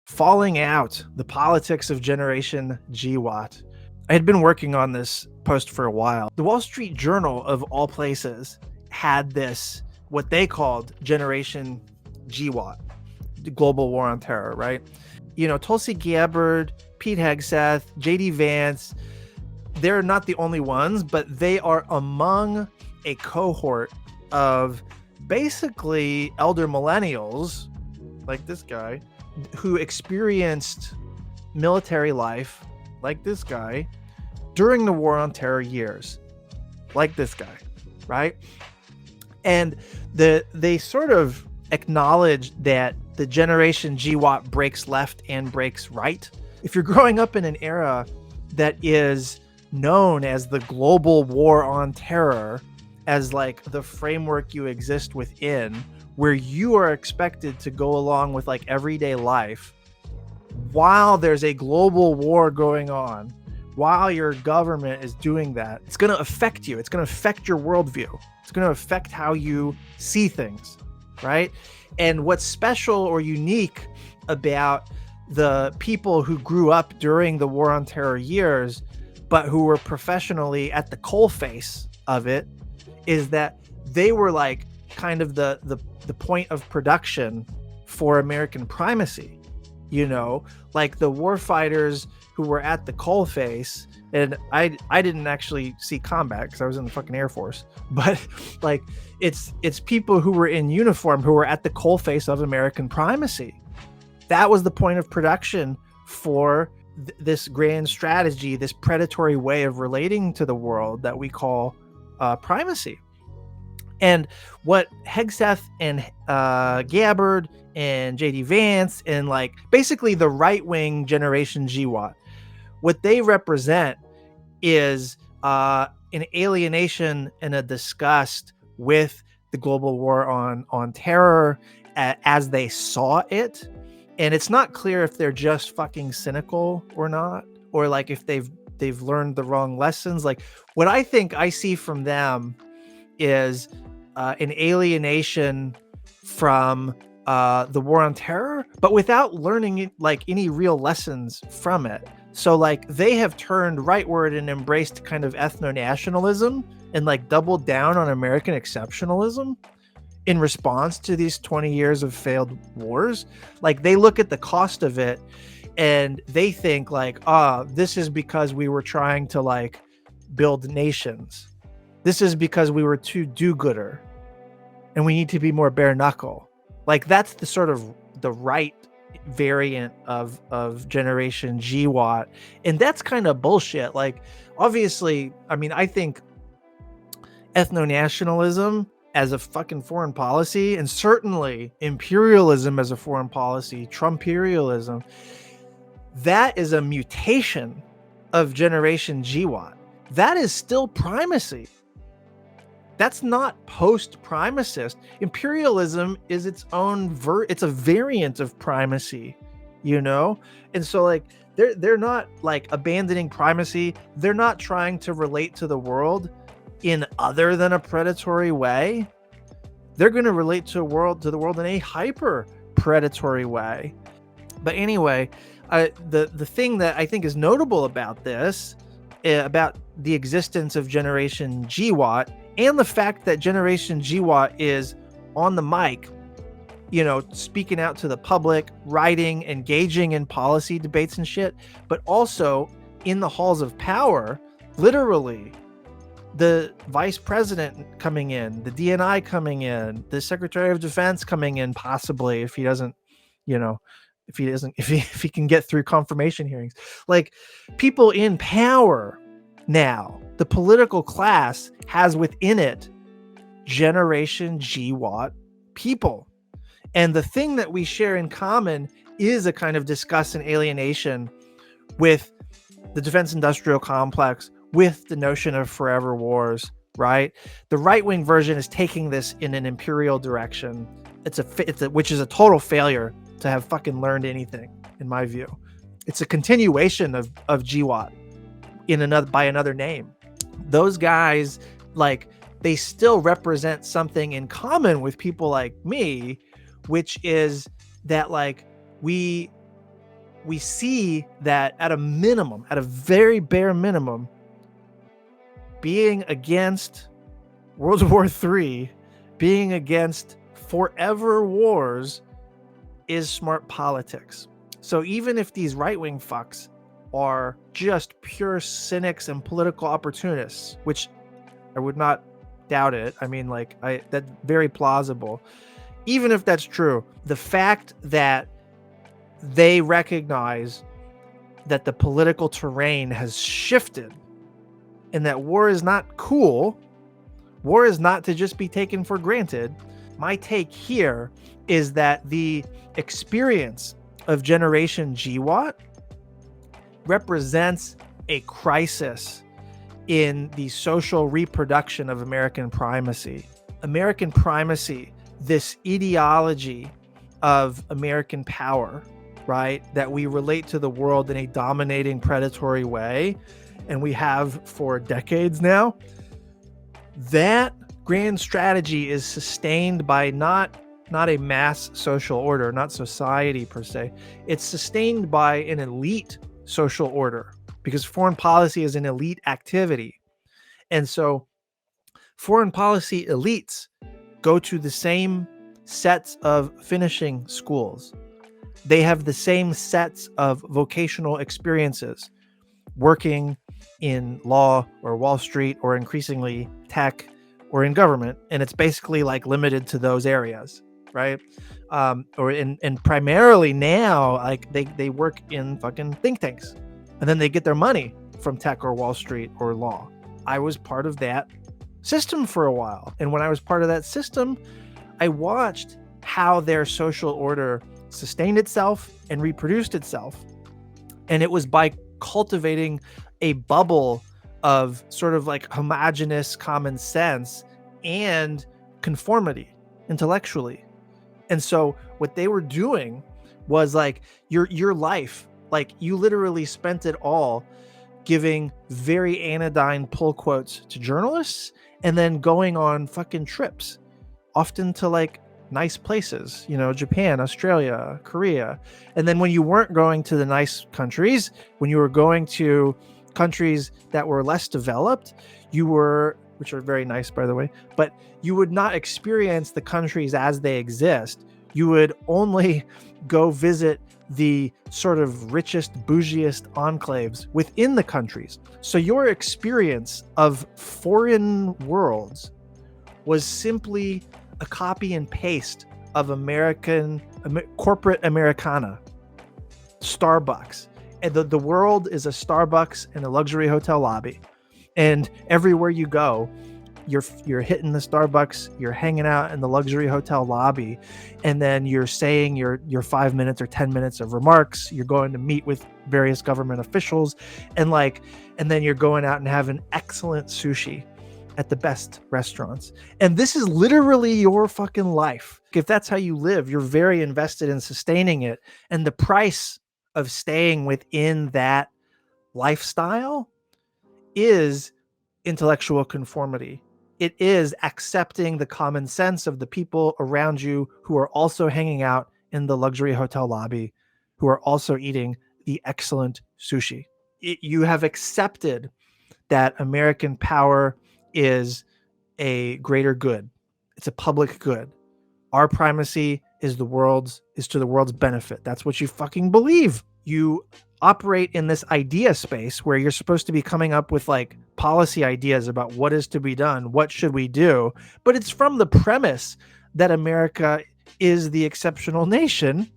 Falling Out, the Politics of Generation GWOT. I had been working on this post for a while. The Wall Street Journal, of all places, had this, what they called Generation GWOT, the Global War on Terror, right? You know, Tulsi Gabbard, Pete Hegseth, JD Vance, they're not the only ones, but they are among a cohort of basically elder millennials, like this guy, who experienced military life, like this guy, during the War on Terror years, like this guy, right? And they sort of acknowledge that the Generation GWOT breaks left and breaks right. If you're growing up in an era that is known as the global war on terror, as like the framework you exist within, where you are expected to go along with like everyday life while there's a global war going on, while your government is doing that, it's going to affect you. It's going to affect your worldview. It's going to affect how you see things, right? And what's special or unique about the people who grew up during the War on Terror years, but who were professionally at the coalface of it, is that they were like kind of the point of production for American primacy. You know, like the warfighters who were at the coalface, and I didn't actually see combat because I was in the fucking Air Force, but like it's people who were in uniform who were at the coalface of American primacy. That was the point of production for this grand strategy, this predatory way of relating to the world that we call primacy. And what Hegseth and Gabbard and JD Vance and like basically the right-wing Generation GWOT, what they represent is an alienation and a disgust with the global war on terror as they saw it. And it's not clear if they're just fucking cynical or not, or like if they've learned the wrong lessons. Like what I think I see from them is an alienation from the war on terror, but without learning like any real lessons from it. So like they have turned rightward and embraced kind of ethno-nationalism and like doubled down on American exceptionalism in response to these 20 years of failed wars. Like they look at the cost of it and they think like, this is because we were trying to like build nations. This is because we were too do-gooder and we need to be more bare knuckle. Like that's the sort of the right variant of Generation GWOT. And that's kind of bullshit. Like obviously, I mean, I think ethno-nationalism as a fucking foreign policy, and certainly imperialism as a foreign policy, Trumperialism, that is a mutation of Generation GWOT. That is still primacy. That's not post-primacist. Imperialism is its own it's a variant of primacy, you know? And so like they're not like abandoning primacy. They're not trying to relate to the world in other than a predatory way. They're going to relate to the world in a hyper predatory way. But anyway, the thing that I think is notable about this, about the existence of Generation GWOT, and the fact that Generation GWOT is on the mic, you know, speaking out to the public, writing, engaging in policy debates and shit, but also in the halls of power, literally the vice president coming in, the DNI coming in, the Secretary of Defense coming in, possibly if he doesn't, you know, if he can get through confirmation hearings, like people in power now, the political class has within it Generation GWOT people. And the thing that we share in common is a kind of disgust and alienation with the defense industrial complex, with the notion of forever wars, right? The right-wing version is taking this in an imperial direction. Which is a total failure to have fucking learned anything, in my view. It's a continuation of GWOT by another name. Those guys, like, they still represent something in common with people like me, which is that like we we see that at a minimum, at a very bare minimum, being against World War III, being against forever wars is smart politics. So even if these right-wing fucks are just pure cynics and political opportunists, which I would not doubt it. I mean, like, that's very plausible. Even if that's true, the fact that they recognize that the political terrain has shifted and that war is not cool, war is not to just be taken for granted. My take here is that the experience of Generation GWOT represents a crisis in the social reproduction of American primacy. American primacy, this ideology of American power, right? That we relate to the world in a dominating, predatory way, and we have for decades now. That grand strategy is sustained by not a mass social order, not society per se. It's sustained by an elite social order, because foreign policy is an elite activity. And so foreign policy elites go to the same sets of finishing schools. They have the same sets of vocational experiences, working in law or Wall Street or increasingly tech or in government. And it's basically like limited to those areas, right? And primarily now, like they work in fucking think tanks, and then they get their money from tech or Wall Street or law. I was part of that system for a while. And when I was part of that system, I watched how their social order sustained itself and reproduced itself. And it was by cultivating a bubble of sort of like homogenous common sense and conformity intellectually. And so what they were doing was like your life, like you literally spent it all giving very anodyne pull quotes to journalists and then going on fucking trips, often to like nice places, you know, Japan, Australia, Korea. And then when you weren't going to the nice countries, when you were going to countries that were less developed, which are very nice, by the way, but you would not experience the countries as they exist. You would only go visit the sort of richest, bougiest enclaves within the countries. So your experience of foreign worlds was simply a copy and paste of corporate Americana, Starbucks. And the world is a Starbucks and a luxury hotel lobby. And everywhere you go, you're hitting the Starbucks, you're hanging out in the luxury hotel lobby, and then you're saying your 5 minutes or 10 minutes of remarks. You're going to meet with various government officials, and then you're going out and having excellent sushi at the best restaurants. And this is literally your fucking life. If that's how you live, you're very invested in sustaining it. And the price of staying within that lifestyle is intellectual conformity. It is accepting the common sense of the people around you who are also hanging out in the luxury hotel lobby, who are also eating the excellent sushi. You have accepted that American power is a greater good. It's a public good. Our primacy is to the world's benefit. That's what you fucking believe. You operate in this idea space where you're supposed to be coming up with like policy ideas about what is to be done, what should we do, but it's from the premise that America is the exceptional nation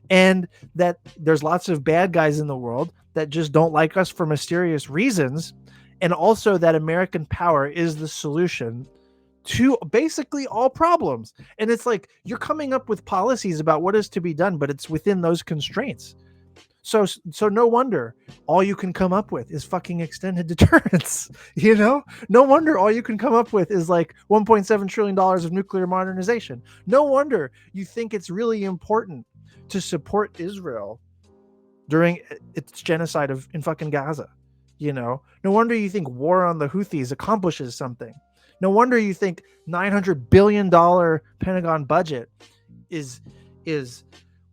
and that there's lots of bad guys in the world that just don't like us for mysterious reasons, and also that American power is the solution to basically all problems. And it's like you're coming up with policies about what is to be done, but it's within those constraints. So no wonder all you can come up with is fucking extended deterrence, you know? No wonder all you can come up with is like $1.7 trillion of nuclear modernization. No wonder you think it's really important to support Israel during its genocide in fucking Gaza, you know? No wonder you think war on the Houthis accomplishes something. No wonder you think $900 billion Pentagon budget is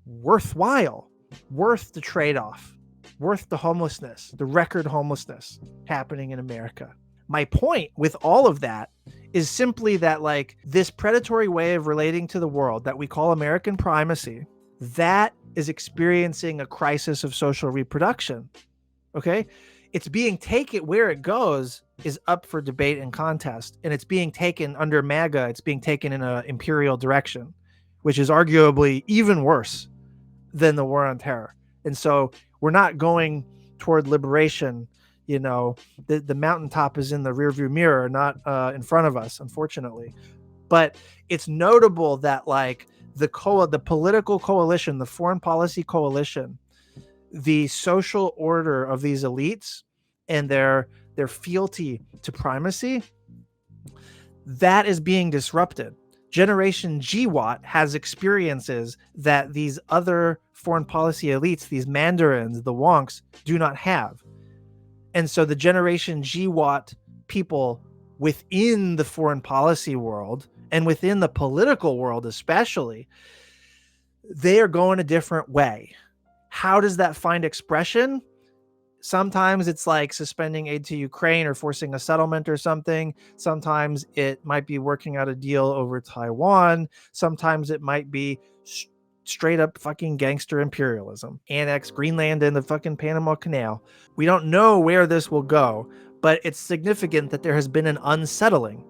worthwhile. worth the trade-off, worth the homelessness, the record homelessness happening in America. My point with all of that is simply that, like, this predatory way of relating to the world that we call American primacy, that is experiencing a crisis of social reproduction. Okay? It's being taken, where it goes is up for debate and contest. And it's being taken under MAGA, it's being taken in an imperial direction, which is arguably even worse than the war on terror. And so we're not going toward liberation. You know, the mountaintop is in the rearview mirror, not in front of us, unfortunately. But it's notable that, like, the political coalition, the foreign policy coalition, the social order of these elites and their fealty to primacy, that is being disrupted. Generation GWOT has experiences that these other foreign policy elites, these mandarins, the wonks, do not have. And so the Generation GWOT people within the foreign policy world and within the political world especially, they are going a different way. How does that find expression? Sometimes it's like suspending aid to Ukraine or forcing a settlement or something. Sometimes it might be working out a deal over Taiwan. Sometimes it might be straight up fucking gangster imperialism. Annex Greenland and the fucking Panama Canal. We don't know where this will go, but it's significant that there has been an unsettling.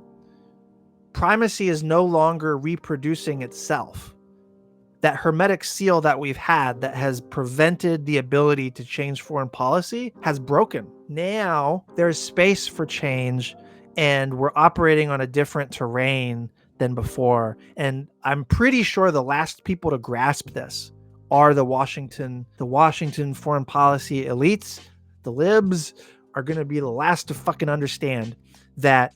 Primacy is no longer reproducing itself. That hermetic seal that we've had that has prevented the ability to change foreign policy has broken. Now there's space for change, and we're operating on a different terrain than before. And I'm pretty sure the last people to grasp this are the Washington foreign policy elites. The libs are going to be the last to fucking understand that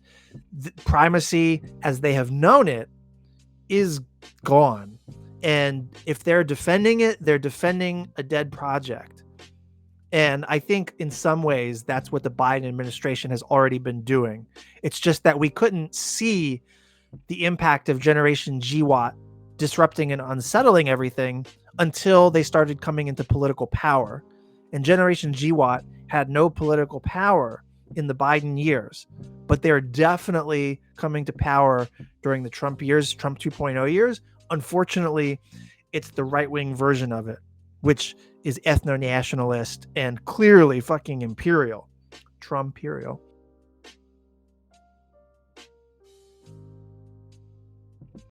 primacy as they have known it is gone. And if they're defending it, they're defending a dead project. And I think in some ways that's what the Biden administration has already been doing. It's just that we couldn't see the impact of Generation GWOT disrupting and unsettling everything until they started coming into political power. And Generation GWOT had no political power in the Biden years, but they're definitely coming to power during the Trump years, Trump 2.0 years. Unfortunately, it's the right-wing version of it, which is ethno-nationalist and clearly fucking imperial. Trumperial.